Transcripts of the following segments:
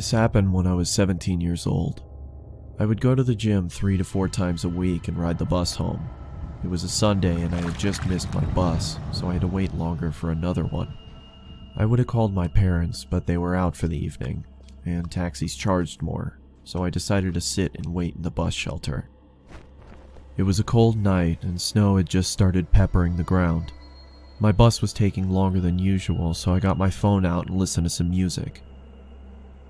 This happened when I was 17 years old. I would go to the gym 3 to 4 times a week and ride the bus home. It was a Sunday and I had just missed my bus, so I had to wait longer for another one. I would have called my parents, but they were out for the evening, and taxis charged more, so I decided to sit and wait in the bus shelter. It was a cold night and snow had just started peppering the ground. My bus was taking longer than usual, so I got my phone out and listened to some music.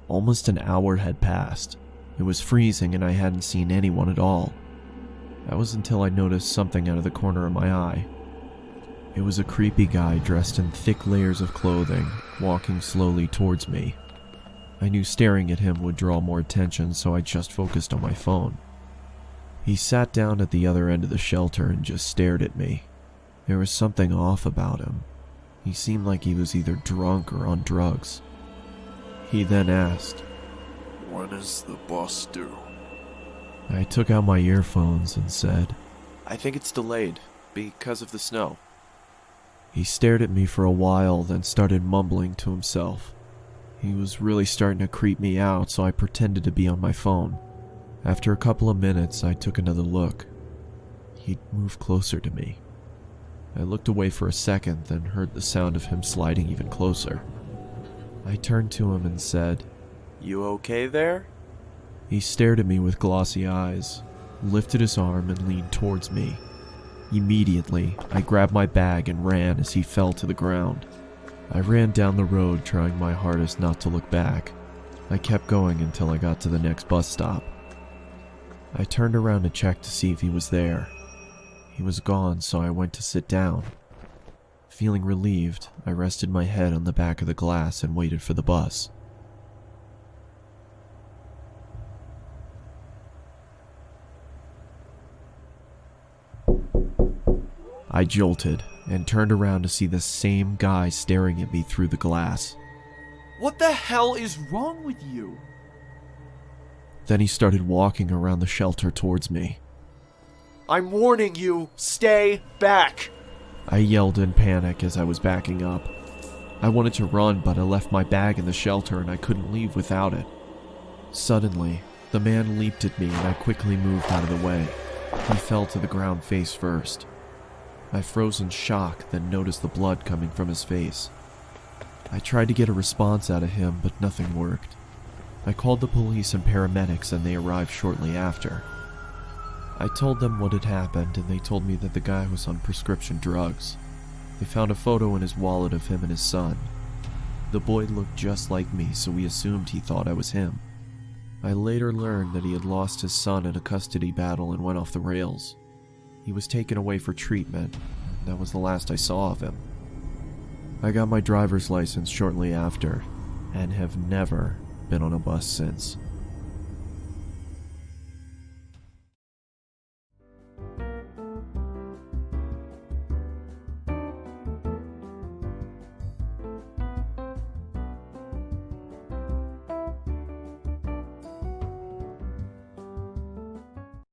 Almost an hour had passed. It was freezing and I hadn't seen anyone at all. That was until I noticed something out of the corner of my eye. It was a creepy guy dressed in thick layers of clothing, walking slowly towards me. I knew staring at him would draw more attention, so I just focused on my phone. He sat down at the other end of the shelter and just stared at me. There was something off about him. He seemed like he was either drunk or on drugs. He then asked, "When is the bus due?" I took out my earphones and said, "I think it's delayed, because of the snow." He stared at me for a while, then started mumbling to himself. He was really starting to creep me out, so I pretended to be on my phone. After a couple of minutes, I took another look. He'd moved closer to me. I looked away for a second, then heard the sound of him sliding even closer. I turned to him and said, "You okay there?" He stared at me with glossy eyes, lifted his arm and leaned towards me. Immediately, I grabbed my bag and ran as he fell to the ground. I ran down the road, trying my hardest not to look back. I kept going until I got to the next bus stop. I turned around to check to see if he was there. He was gone, so I went to sit down. Feeling relieved, I rested my head on the back of the glass and waited for the bus. I jolted and turned around to see the same guy staring at me through the glass. What the hell is wrong with you? Then he started walking around the shelter towards me. I'm warning you, stay back! I yelled in panic as I was backing up. I wanted to run, but I left my bag in the shelter and I couldn't leave without it. Suddenly, the man leaped at me and I quickly moved out of the way. He fell to the ground face first. I froze in shock, then noticed the blood coming from his face. I tried to get a response out of him, but nothing worked. I called the police and paramedics and they arrived shortly after. I told them what had happened and they told me that the guy was on prescription drugs. They found a photo in his wallet of him and his son. The boy looked just like me, so we assumed he thought I was him. I later learned that he had lost his son in a custody battle and went off the rails. He was taken away for treatment, and that was the last I saw of him. I got my driver's license shortly after, and have never been on a bus since.